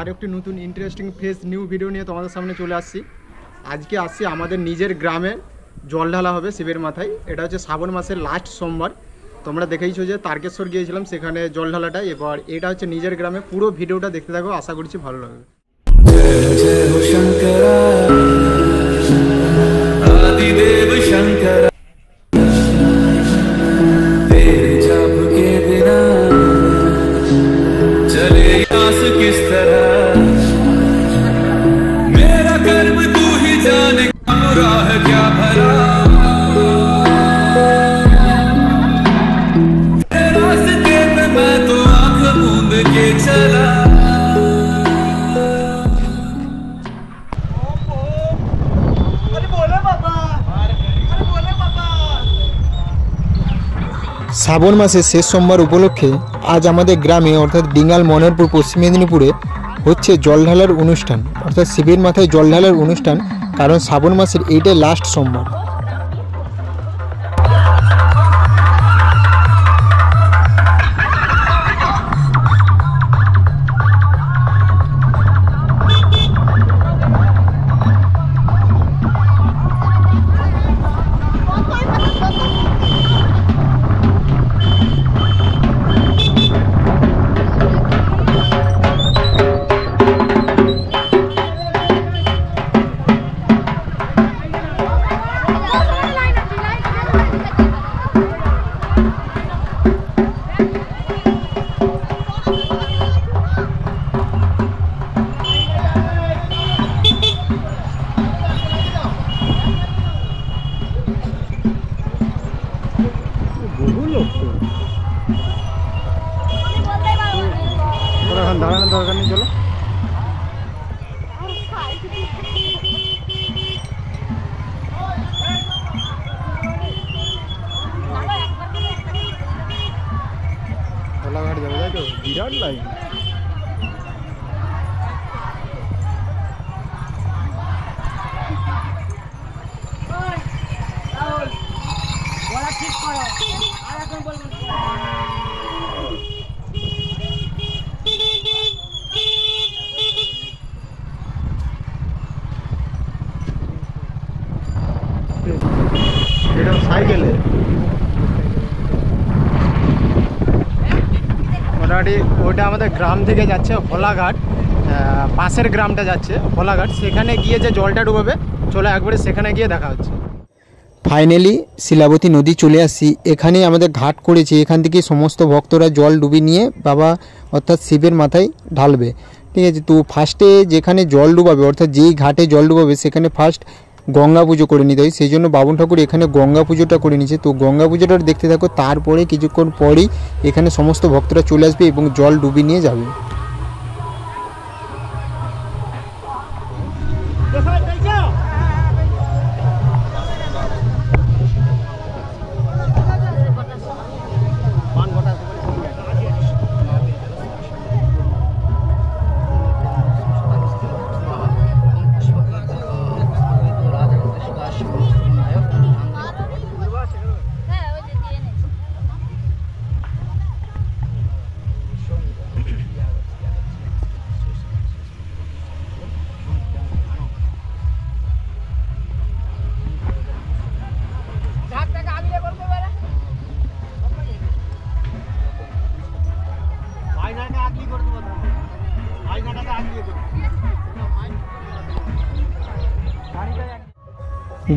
আরেকটি নতুন interesting fresh new video নিয়ে তোমাদের সামনে চলে আসছি। আজকে আসছি আমাদের নিজের গ্রামে জল ঢালা হবে শিবের মাথায়। এটা হচ্ছে শ্রাবণ মাসের লাস্ট সোমবার। তোমরা দেখেইছো যে তারকেশ্বর গিয়েছিলাম, সেখানে জল ঢালাটা। এবার এটা হচ্ছে নিজের গ্রামে। পুরো ভিডিওটা দেখতে থাকো, আশা করছি ভালো লাগবে। শ্রাবণ মাসের শেষ সোমবার উপলক্ষে আজ আমাদের গ্রামে অর্থাৎ ডিঙ্গাল মনোহরপুর পশ্চিম মেদিনীপুরে হচ্ছে জল ঢালার অনুষ্ঠান, অর্থাৎ শিবের মাথায় জল ঢালার অনুষ্ঠান। কারণ শ্রাবণ মাসের এইটাই লাস্ট সোমবার। দাঁড়ানোর দরকার নেই, চলো। কোলাঘাট যাবে, তাই তো? বিরাট লাইন। এটা সাইকেলে মোটামুটি ওটা আমাদের গ্রাম থেকে যাচ্ছে হোলাঘাট, পাশের গ্রামটা যাচ্ছে হোলাঘাট। সেখানে গিয়ে যে জলটা ডুবাবে, চলো একবারে সেখানে গিয়ে দেখা হচ্ছে। ফাইনালি শিলাবতী নদী চলে আসছি। এখানেই আমাদের ঘাট করেছে, এখান থেকে সমস্ত ভক্তরা জল ডুবি নিয়ে বাবা অর্থাৎ শিবের মাথায় ঢালবে। ঠিক আছে, তো ফার্স্টে যেখানে জল ডুবাবে অর্থাৎ যেই ঘাটে জল ডুবাবে সেখানে ফার্স্ট গঙ্গা পুজো করে নিতে হয়। সেই জন্য বাবন ঠাকুর এখানে গঙ্গা পুজোটা করে নিচ্ছে। তো গঙ্গা পুজোটা দেখতে থাকো, তারপরে কিছুক্ষণ পরেই এখানে সমস্ত ভক্তরা চলে আসবে এবং জল ডুবি নিয়ে যাবে।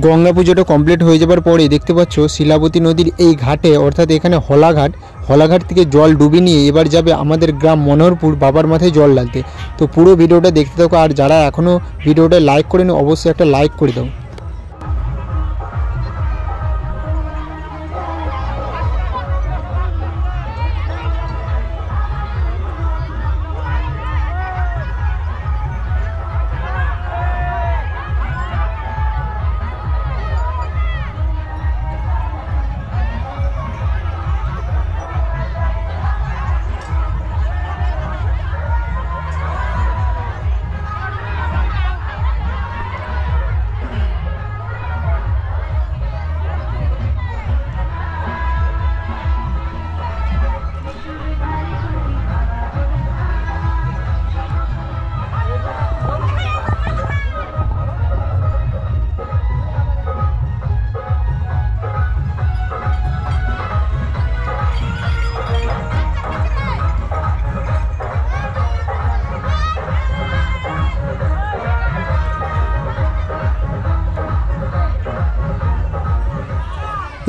গঙ্গা পুজোটা কমপ্লিট হয়ে যাবার পরে দেখতে পাচ্ছ শিলাবতী নদীর এই ঘাটে অর্থাৎ এখানে হোলাঘাট থেকে জল ডুবি নিয়ে এবার যাবে আমাদের গ্রাম মনোহরপুর বাবার মাথায় জল ঢালতে। তো পুরো ভিডিওটা দেখতে থাকো, আর যারা এখনও ভিডিওটা লাইক করেনি অবশ্যই একটা লাইক করে দাও।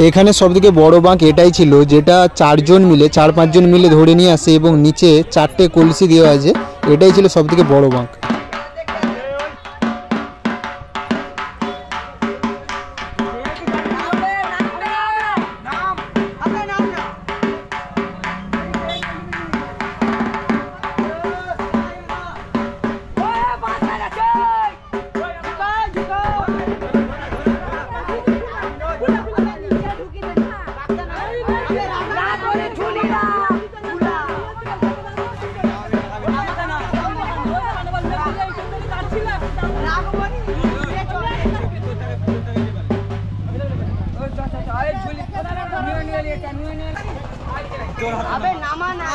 এখানে সবথেকে বড় বাঁক এটাই ছিল, যেটা 4 মিলে 4-5 জন মিলে ধরে নিয়ে আসে এবং নিচে 4টে কলসি দেওয়া আছে। এটাই ছিল সবথেকে বড় বাঁক। अबे नामा ना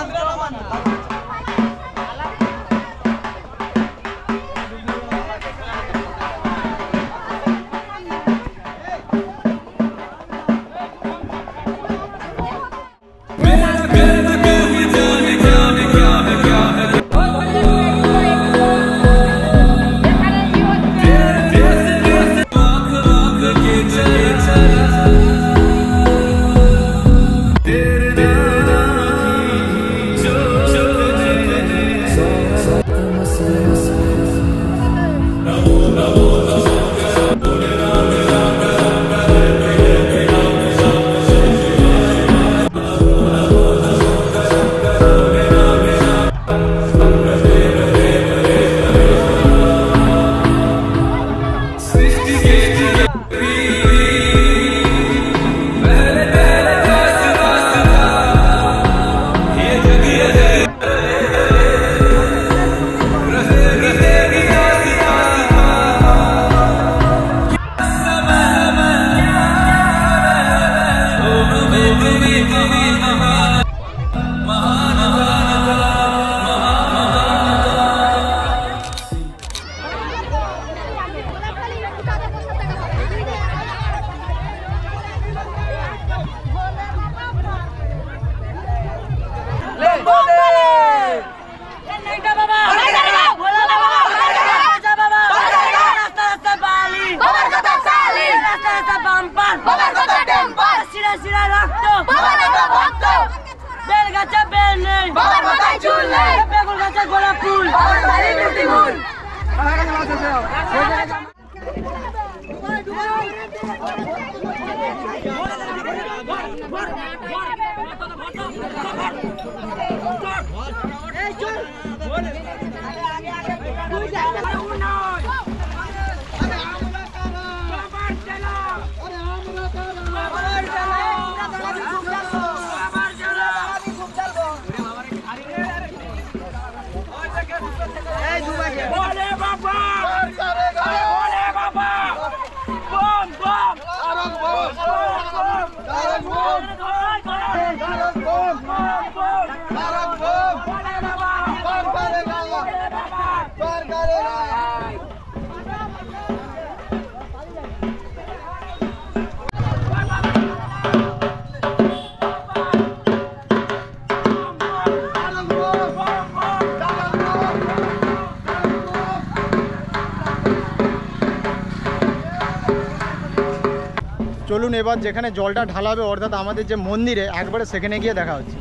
চলুন এবার যেখানে জলটা ঢালাবে অর্থাৎ আমাদের যে মন্দিরে একবারে সেখানে গিয়ে দেখা হচ্ছে।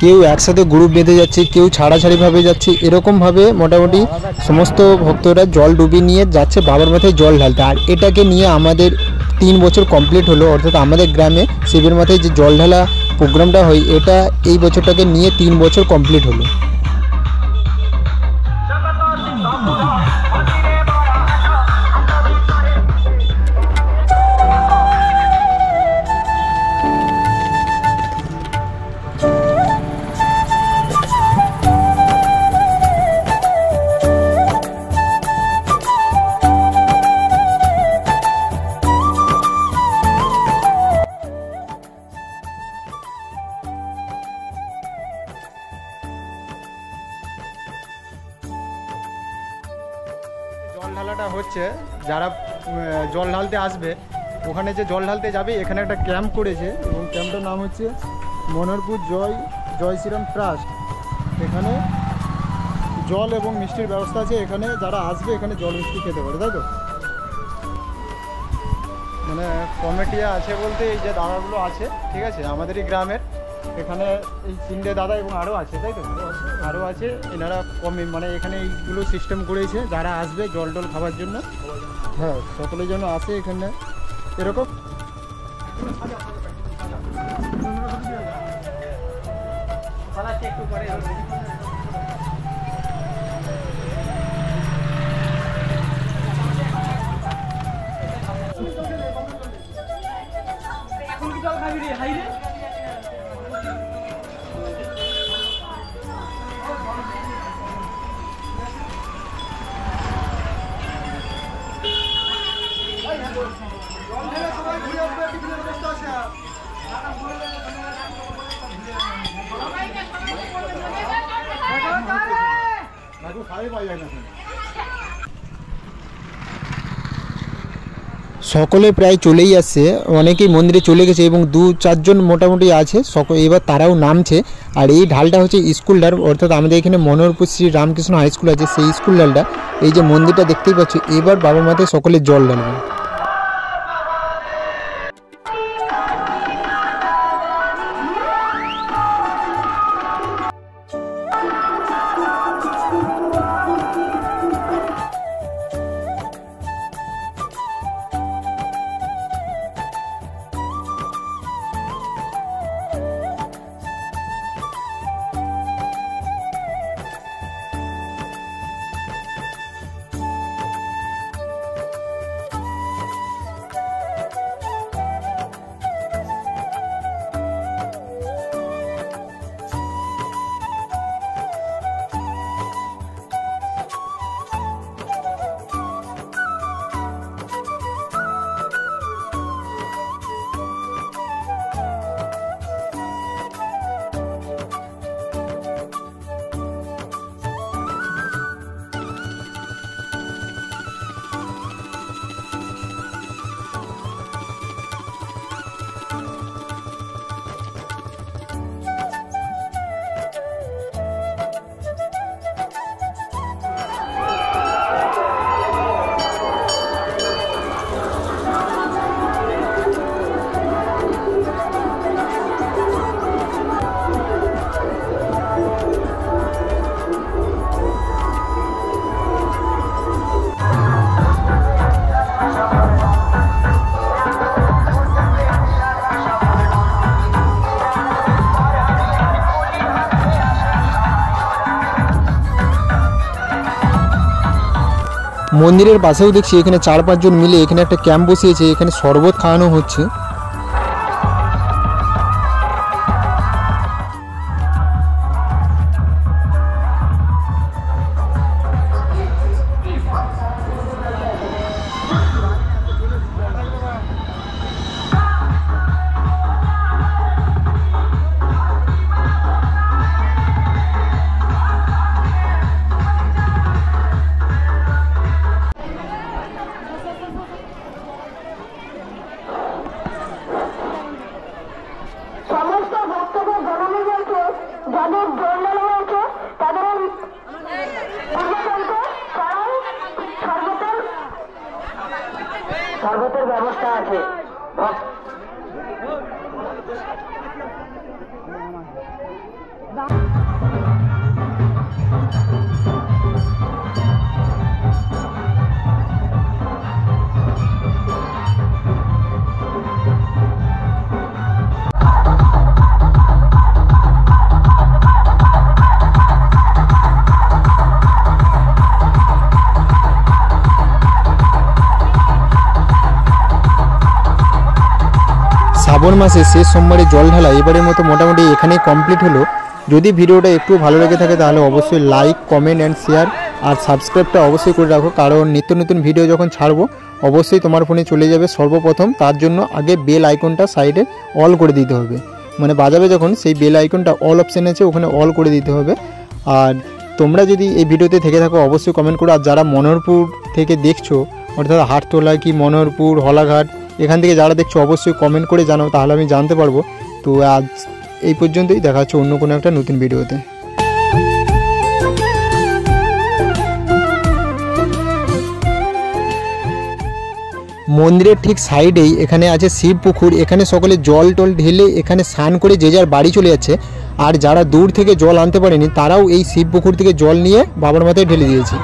কেউ একসাথে গ্রুপ বেঁধে যাচ্ছে, কেউ ছাড়াছাড়িভাবে যাচ্ছে, এরকমভাবে মোটামুটি সমস্ত ভক্তরা জল ডুবিয়ে নিয়ে যাচ্ছে বাবার মাথায় জল ঢালতে। আর এটাকে নিয়ে আমাদের 3 বছর কমপ্লিট হলো, অর্থাৎ আমাদের গ্রামে শিবের মাথায় যে জল ঢালা প্রোগ্রামটা হয় এটা এই বছরটাকে নিয়ে 3 বছর কমপ্লিট হলো। জল ঢালাটা হচ্ছে, যারা জল ঢালতে আসবে ওখানে যে জল ঢালতে যাবে এখানে একটা ক্যাম্প করেছে এবং ক্যাম্পটার নাম হচ্ছে মনোহরপুর জয় শ্রীরাম ট্রাস্ট। এখানে জল এবং মিষ্টির ব্যবস্থা আছে, এখানে যারা আসবে এখানে জল মিষ্টি খেতে পারে, তাই তো? মানে কমিটি আছে বলতে এই যে দাদাগুলো আছে, ঠিক আছে, আমাদেরই গ্রামের। এখানে এই 3টে দাদা এবং আরও আছে, তাই তো? আরও আছে। এনারা মানে এখানে এইগুলো সিস্টেম করেছে, যারা আসবে জল টল খাবার জন্য, হ্যাঁ, সকলের জন্য আসে এখানে এরকম। একটু পরে এখন কি জল খাবি রে? হাই রে সকলে প্রায় চলেই আসছে, অনেকেই মন্দিরে চলে গেছে এবং 2-4 জন মোটামুটি আছে এবার তারাও নামছে। আর এই ঢালটা হচ্ছে স্কুল ঢাল, অর্থাৎ আমাদের এখানে মনোহরপুর শ্রী রামকৃষ্ণ হাই স্কুল আছে, সেই স্কুল ঢালটা। এই যে মন্দিরটা দেখতেই পাচ্ছ, এবার বাবা মাতে সকলে জল ঢালবে। মন্দিরের পাশেও দেখছি এখানে 4-5 জন মিলে এখানে একটা ক্যাম্প বসিয়েছে, এখানে শরবত খাওয়ানো হচ্ছে। শরবতের ব্যবস্থা আছে। শ্রাবণ মাসে শেষ সোমবারে জল ঢালা এবারের মতো মোটামুটি এখানেই কমপ্লিট হলো। যদি ভিডিওটা একটু ভালো লেগে থাকে তাহলে অবশ্যই লাইক, কমেন্ট অ্যান্ড শেয়ার আর সাবস্ক্রাইবটা অবশ্যই করে রাখো, কারণ নিত্য নতুন ভিডিও যখন ছাড়বো অবশ্যই তোমার ফোনে চলে যাবে সর্বপ্রথম। তার জন্য আগে বেল আইকনটা সাইডে অল করে দিতে হবে, মানে বাজাবে যখন সেই বেল আইকনটা অল অপশান আছে ওখানে অল করে দিতে হবে। আর তোমরা যদি এই ভিডিওতে থেকে থাকো অবশ্যই কমেন্ট করো। আর যারা মনোহরপুর থেকে দেখছো, অর্থাৎ হাটতলা কি মনোহরপুর, হলাঘাট, এখান থেকে যারা দেখছো অবশ্যই কমেন্ট করে জানাও, তাহলে আমি জানতে পারবো। তো আজ এই পর্যন্তই, দেখা হচ্ছে অন্য কোনো একটা নতুন ভিডিওতে। মন্দিরের ঠিক সাইডেই এখানে আছে শিব পুকুর। এখানে সকলে জল টল ঢেলে এখানে স্নান করে যে যার বাড়ি চলে যাচ্ছে। আর যারা দূর থেকে জল আনতে পারেনি তারাও এই শিব পুকুর থেকে জল নিয়ে বাবার মাথায় ঢেলে দিয়েছে।